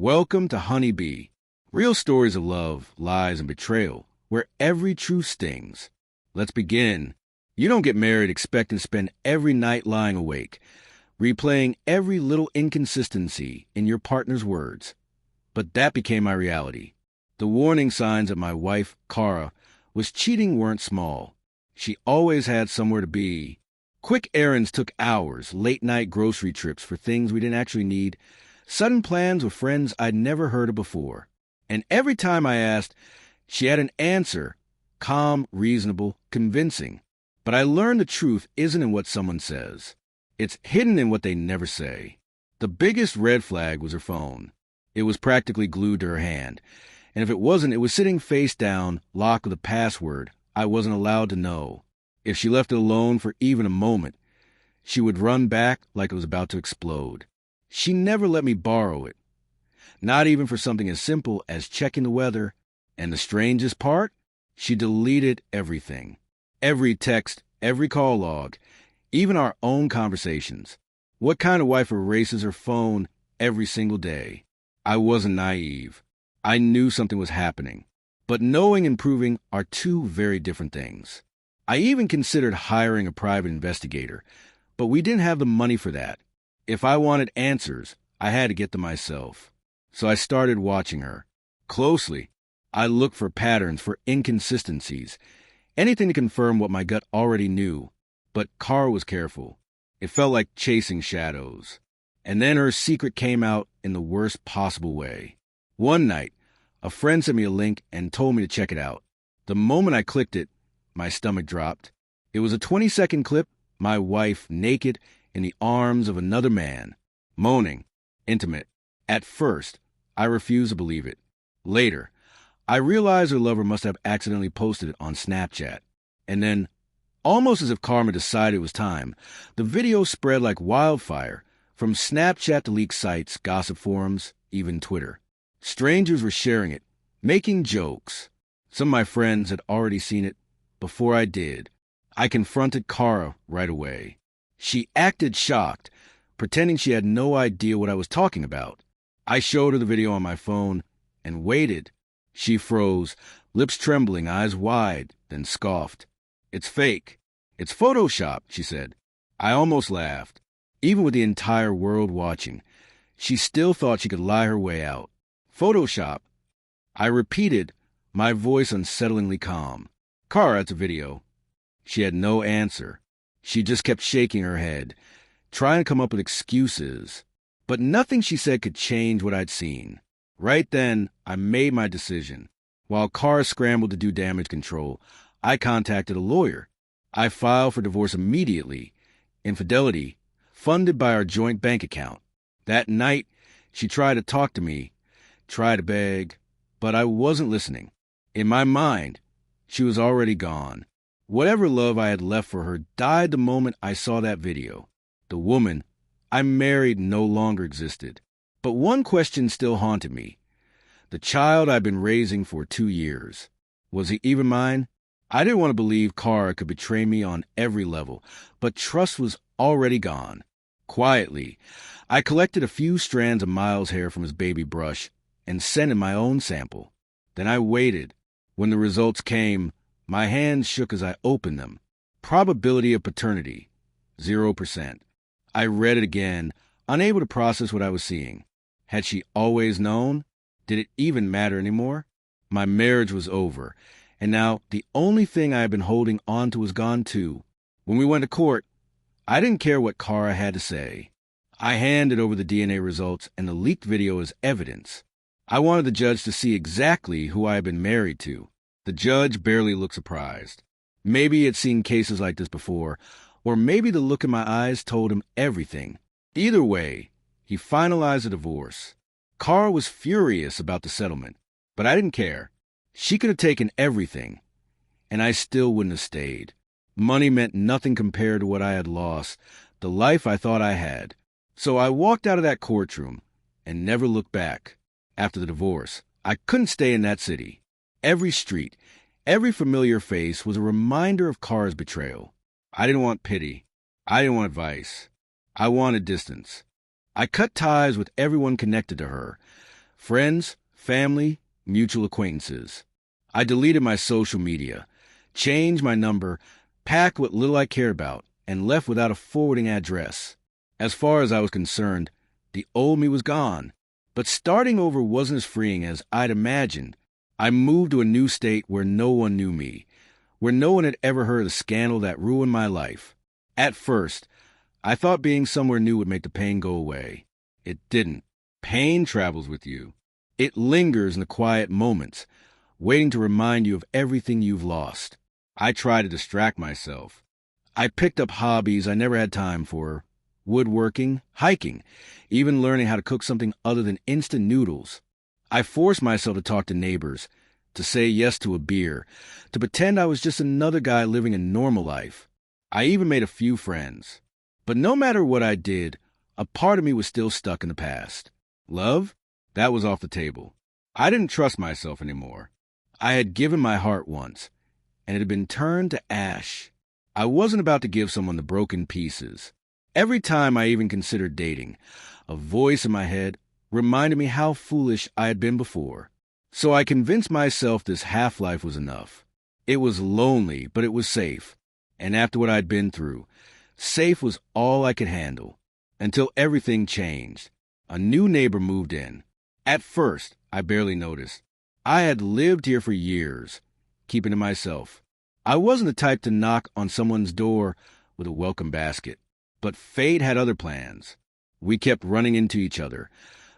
Welcome to Honeybee, real stories of love, lies, and betrayal, where every truth stings. Let's begin. You don't get married expecting to spend every night lying awake, replaying every little inconsistency in your partner's words. But that became my reality. The warning signs that my wife, Cara, was cheating weren't small. She always had somewhere to be. Quick errands took hours, late-night grocery trips for things we didn't actually need, sudden plans with friends I'd never heard of before. And every time I asked, she had an answer, calm, reasonable, convincing. But I learned the truth isn't in what someone says. It's hidden in what they never say. The biggest red flag was her phone. It was practically glued to her hand. And if it wasn't, it was sitting face down, locked with a password I wasn't allowed to know. If she left it alone for even a moment, she would run back like it was about to explode. She never let me borrow it, not even for something as simple as checking the weather. And the strangest part? She deleted everything. Every text, every call log, even our own conversations. What kind of wife erases her phone every single day? I wasn't naive. I knew something was happening. But knowing and proving are two very different things. I even considered hiring a private investigator, but we didn't have the money for that. If I wanted answers, I had to get them myself. So I started watching her. Closely, I looked for patterns, for inconsistencies, anything to confirm what my gut already knew. But Cara was careful. It felt like chasing shadows. And then her secret came out in the worst possible way. One night, a friend sent me a link and told me to check it out. The moment I clicked it, my stomach dropped. It was a 20-second clip, my wife naked in the arms of another man, moaning, intimate. At first, I refused to believe it. Later, I realized her lover must have accidentally posted it on Snapchat. And then, almost as if karma decided it was time, the video spread like wildfire, from Snapchat to leaked sites, gossip forums, even Twitter. Strangers were sharing it, making jokes. Some of my friends had already seen it before I did. I confronted Cara right away. She acted shocked, pretending she had no idea what I was talking about. I showed her the video on my phone and waited. She froze, lips trembling, eyes wide, then scoffed. "It's fake. It's Photoshop," she said. I almost laughed. Even with the entire world watching, she still thought she could lie her way out. "Photoshop." I repeated, my voice unsettlingly calm. "Cara, it's a video." She had no answer. She just kept shaking her head, trying to come up with excuses. But nothing she said could change what I'd seen. Right then, I made my decision. While Cara scrambled to do damage control, I contacted a lawyer. I filed for divorce immediately. Infidelity, funded by our joint bank account. That night, she tried to talk to me, tried to beg, but I wasn't listening. In my mind, she was already gone. Whatever love I had left for her died the moment I saw that video. The woman I married no longer existed. But one question still haunted me. The child I'd been raising for 2 years. Was he even mine? I didn't want to believe Cara could betray me on every level, but trust was already gone. Quietly, I collected a few strands of Miles' hair from his baby brush and sent him my own sample. Then I waited. When the results came, my hands shook as I opened them. Probability of paternity, 0%. I read it again, unable to process what I was seeing. Had she always known? Did it even matter anymore? My marriage was over, and now the only thing I had been holding on to was gone too. When we went to court, I didn't care what Cara had to say. I handed over the DNA results and the leaked video as evidence. I wanted the judge to see exactly who I had been married to. The judge barely looked surprised. Maybe he had seen cases like this before, or maybe the look in my eyes told him everything. Either way, he finalized the divorce. Cara was furious about the settlement, but I didn't care. She could have taken everything, and I still wouldn't have stayed. Money meant nothing compared to what I had lost, the life I thought I had. So I walked out of that courtroom and never looked back. After the divorce, I couldn't stay in that city. Every street, every familiar face was a reminder of Cara's betrayal. I didn't want pity. I didn't want advice. I wanted distance. I cut ties with everyone connected to her. Friends, family, mutual acquaintances. I deleted my social media, changed my number, packed what little I cared about, and left without a forwarding address. As far as I was concerned, the old me was gone. But starting over wasn't as freeing as I'd imagined. I moved to a new state where no one knew me, where no one had ever heard of the scandal that ruined my life. At first, I thought being somewhere new would make the pain go away. It didn't. Pain travels with you. It lingers in the quiet moments, waiting to remind you of everything you've lost. I tried to distract myself. I picked up hobbies I never had time for: woodworking, hiking, even learning how to cook something other than instant noodles. I forced myself to talk to neighbors, to say yes to a beer, to pretend I was just another guy living a normal life. I even made a few friends. But no matter what I did, a part of me was still stuck in the past. Love? That was off the table. I didn't trust myself anymore. I had given my heart once, and it had been turned to ash. I wasn't about to give someone the broken pieces. Every time I even considered dating, a voice in my head reminded me how foolish I had been before. So I convinced myself this half-life was enough. It was lonely, but it was safe. And after what I'd been through, safe was all I could handle. Until everything changed. A new neighbor moved in. At first, I barely noticed. I had lived here for years, keeping to myself. I wasn't the type to knock on someone's door with a welcome basket. But fate had other plans. We kept running into each other,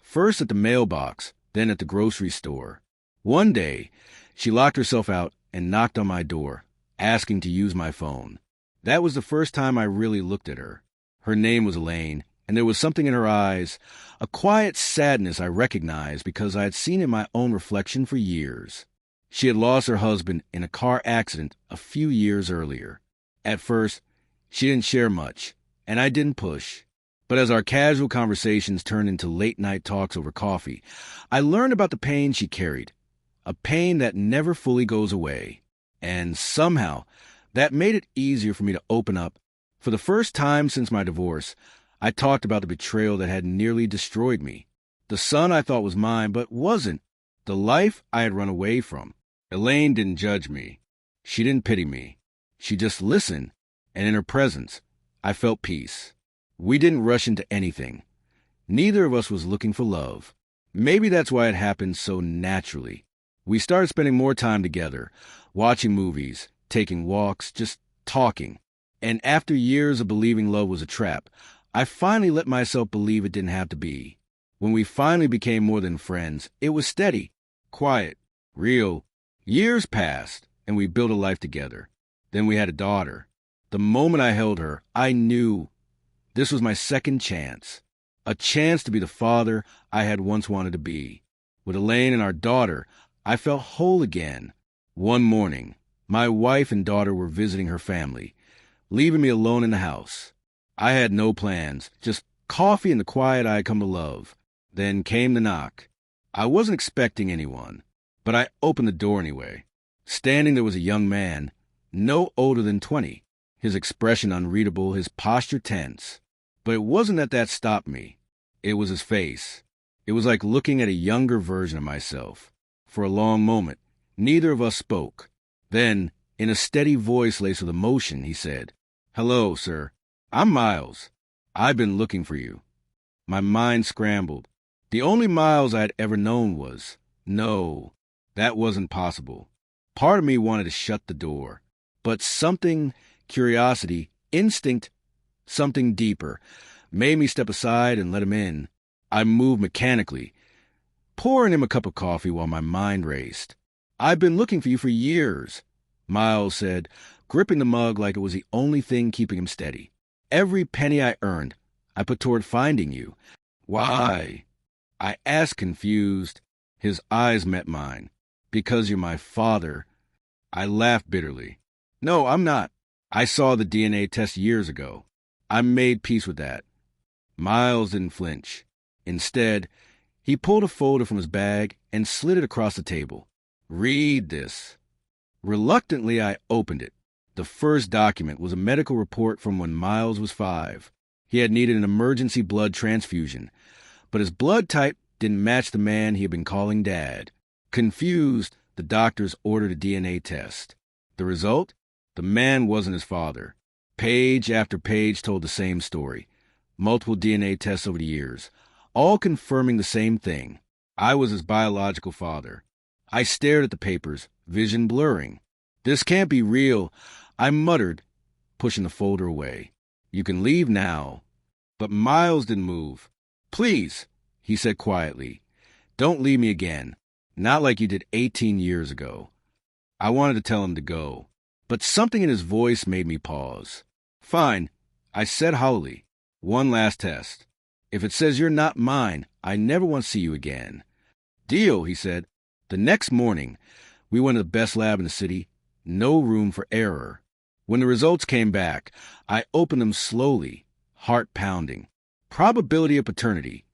first at the mailbox, then at the grocery store. One day, she locked herself out and knocked on my door, asking to use my phone. That was the first time I really looked at her. Her name was Elaine, and there was something in her eyes, a quiet sadness I recognized because I had seen in my own reflection for years. She had lost her husband in a car accident a few years earlier. At first, she didn't share much, and I didn't push. But as our casual conversations turned into late-night talks over coffee, I learned about the pain she carried, a pain that never fully goes away. And somehow, that made it easier for me to open up. For the first time since my divorce, I talked about the betrayal that had nearly destroyed me. The son I thought was mine, but wasn't. The life I had run away from. Elaine didn't judge me. She didn't pity me. She just listened, and in her presence, I felt peace. We didn't rush into anything. Neither of us was looking for love. Maybe that's why it happened so naturally. We started spending more time together, watching movies, taking walks, just talking. And after years of believing love was a trap, I finally let myself believe it didn't have to be. When we finally became more than friends, it was steady, quiet, real. Years passed, and we built a life together. Then we had a daughter. The moment I held her, I knew this was my second chance. A chance to be the father I had once wanted to be. With Elaine and our daughter, I felt whole again. One morning, my wife and daughter were visiting her family, leaving me alone in the house. I had no plans, just coffee and the quiet I had come to love. Then came the knock. I wasn't expecting anyone, but I opened the door anyway. Standing there was a young man, no older than 20, his expression unreadable, his posture tense. But it wasn't that stopped me. It was his face. It was like looking at a younger version of myself. For a long moment, neither of us spoke. Then, in a steady voice laced with emotion, he said, "Hello, sir. I'm Miles. I've been looking for you." My mind scrambled. The only Miles I had ever known was, no, that wasn't possible. Part of me wanted to shut the door. But something, curiosity, instinct, something deeper, made me step aside and let him in. I moved mechanically, pouring him a cup of coffee while my mind raced. "I've been looking for you for years," Miles said, gripping the mug like it was the only thing keeping him steady. "Every penny I earned, I put toward finding you." "Why?" I asked, confused. His eyes met mine. "Because you're my father." I laughed bitterly. "No, I'm not. I saw the DNA test years ago. I made peace with that." Miles didn't flinch. Instead, he pulled a folder from his bag and slid it across the table. "Read this." Reluctantly, I opened it. The first document was a medical report from when Miles was 5. He had needed an emergency blood transfusion, but his blood type didn't match the man he had been calling Dad. Confused, the doctors ordered a DNA test. The result? The man wasn't his father. Page after page told the same story. Multiple DNA tests over the years, all confirming the same thing. I was his biological father. I stared at the papers, vision blurring. This can't be real, I muttered, pushing the folder away. You can leave now. But Miles didn't move. Please, he said quietly. Don't leave me again. Not like you did 18 years ago. I wanted to tell him to go, but something in his voice made me pause. Fine, I said hollowly. One last test. If it says you're not mine, I never want to see you again. Deal, he said. The next morning, we went to the best lab in the city. No room for error. When the results came back, I opened them slowly, heart pounding. Probability of paternity,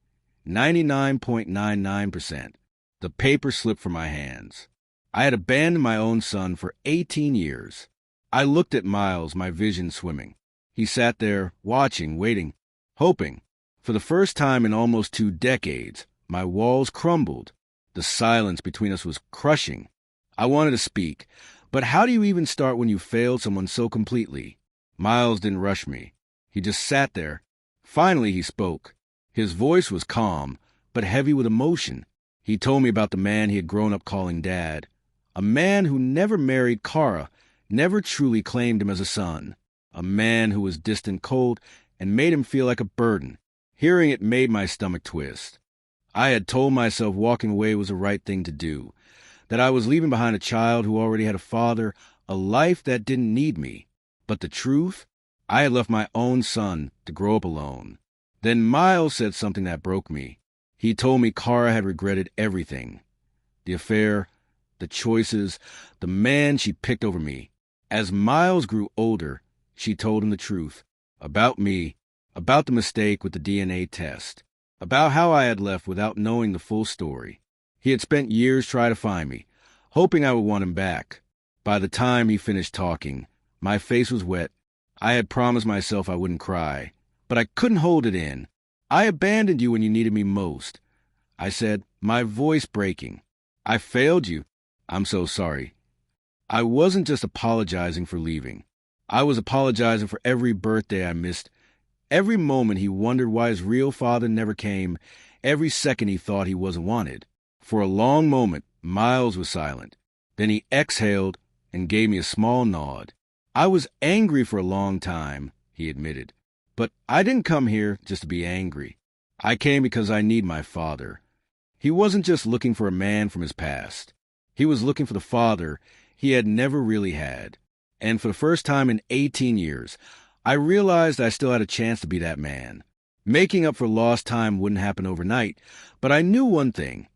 99.99%. The paper slipped from my hands. I had abandoned my own son for 18 years. I looked at Miles, my vision swimming. He sat there, watching, waiting, hoping. For the first time in almost 2 decades, my walls crumbled. The silence between us was crushing. I wanted to speak, but how do you even start when you failed someone so completely? Miles didn't rush me. He just sat there. Finally, he spoke. His voice was calm, but heavy with emotion. He told me about the man he had grown up calling Dad. A man who never married Kara, never truly claimed him as a son. A man who was distant, cold, and made him feel like a burden. Hearing it made my stomach twist. I had told myself walking away was the right thing to do, that I was leaving behind a child who already had a father, a life that didn't need me. But the truth? I had left my own son to grow up alone. Then Miles said something that broke me. He told me Kara had regretted everything. The affair, the choices, the man she picked over me. As Miles grew older, she told him the truth. About me, about the mistake with the DNA test, about how I had left without knowing the full story. He had spent years trying to find me, hoping I would want him back. By the time he finished talking, my face was wet. I had promised myself I wouldn't cry, but I couldn't hold it in. I abandoned you when you needed me most. I said, my voice breaking. I failed you. I'm so sorry. I wasn't just apologizing for leaving. I was apologizing for every birthday I missed, every moment he wondered why his real father never came, every second he thought he wasn't wanted. For a long moment, Miles was silent. Then he exhaled and gave me a small nod. I was angry for a long time, he admitted. But I didn't come here just to be angry. I came because I need my father. He wasn't just looking for a man from his past. He was looking for the father he had never really had. And for the first time in 18 years, I realized I still had a chance to be that man. Making up for lost time wouldn't happen overnight, but I knew one thing.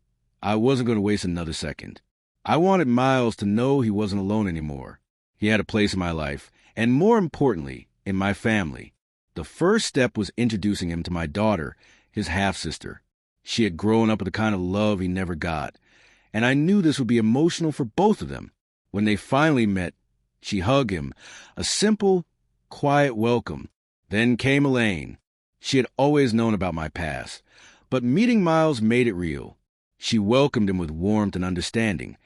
I wasn't going to waste another second. I wanted Miles to know he wasn't alone anymore. He had a place in my life, and more importantly, in my family. The first step was introducing him to my daughter, his half-sister. She had grown up with the kind of love he never got, and I knew this would be emotional for both of them. When they finally met, she hugged him, a simple, quiet welcome. Then came Elaine. She had always known about my past, but meeting Miles made it real. She welcomed him with warmth and understanding,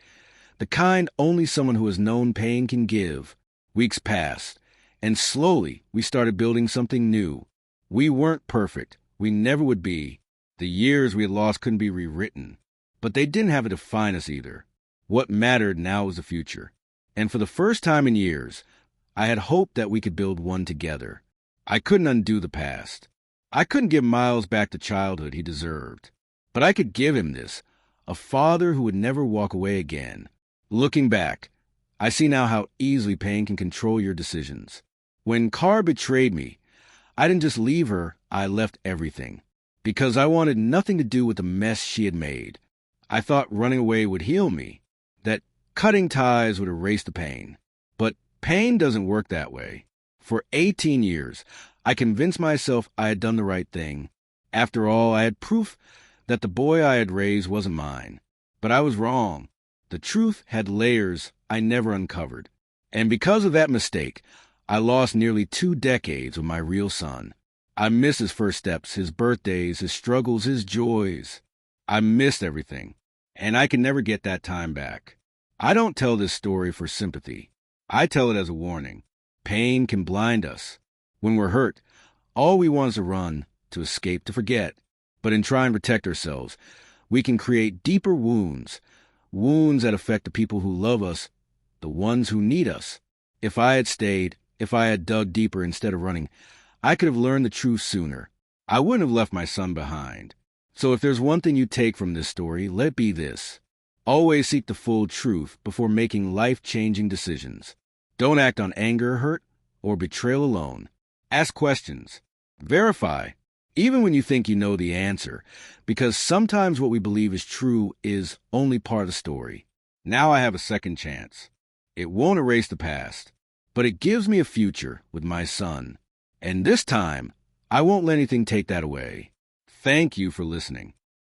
the kind only someone who has known pain can give. Weeks passed, and slowly we started building something new. We weren't perfect. We never would be. The years we had lost couldn't be rewritten, but they didn't have to define us either. What mattered now was the future. And for the first time in years, I had hoped that we could build one together. I couldn't undo the past. I couldn't give Miles back the childhood he deserved. But I could give him this, a father who would never walk away again. Looking back, I see now how easily pain can control your decisions. When Kara betrayed me, I didn't just leave her, I left everything. Because I wanted nothing to do with the mess she had made. I thought running away would heal me, that cutting ties would erase the pain. But pain doesn't work that way. For 18 years, I convinced myself I had done the right thing. After all, I had proof that the boy I had raised wasn't mine. But I was wrong. The truth had layers I never uncovered. And because of that mistake, I lost nearly 2 decades with my real son. I miss his first steps, his birthdays, his struggles, his joys. I missed everything, and I can never get that time back. I don't tell this story for sympathy. I tell it as a warning. Pain can blind us. When we're hurt, all we want is to run, to escape, to forget. But in trying to protect ourselves, we can create deeper wounds, wounds that affect the people who love us, the ones who need us. If I had stayed, if I had dug deeper instead of running, I could have learned the truth sooner. I wouldn't have left my son behind. So if there's one thing you take from this story, let it be this. Always seek the full truth before making life-changing decisions. Don't act on anger, hurt, or betrayal alone. Ask questions. Verify, even when you think you know the answer, because sometimes what we believe is true is only part of the story. Now I have a second chance. It won't erase the past, but it gives me a future with my son. And this time, I won't let anything take that away. Thank you for listening.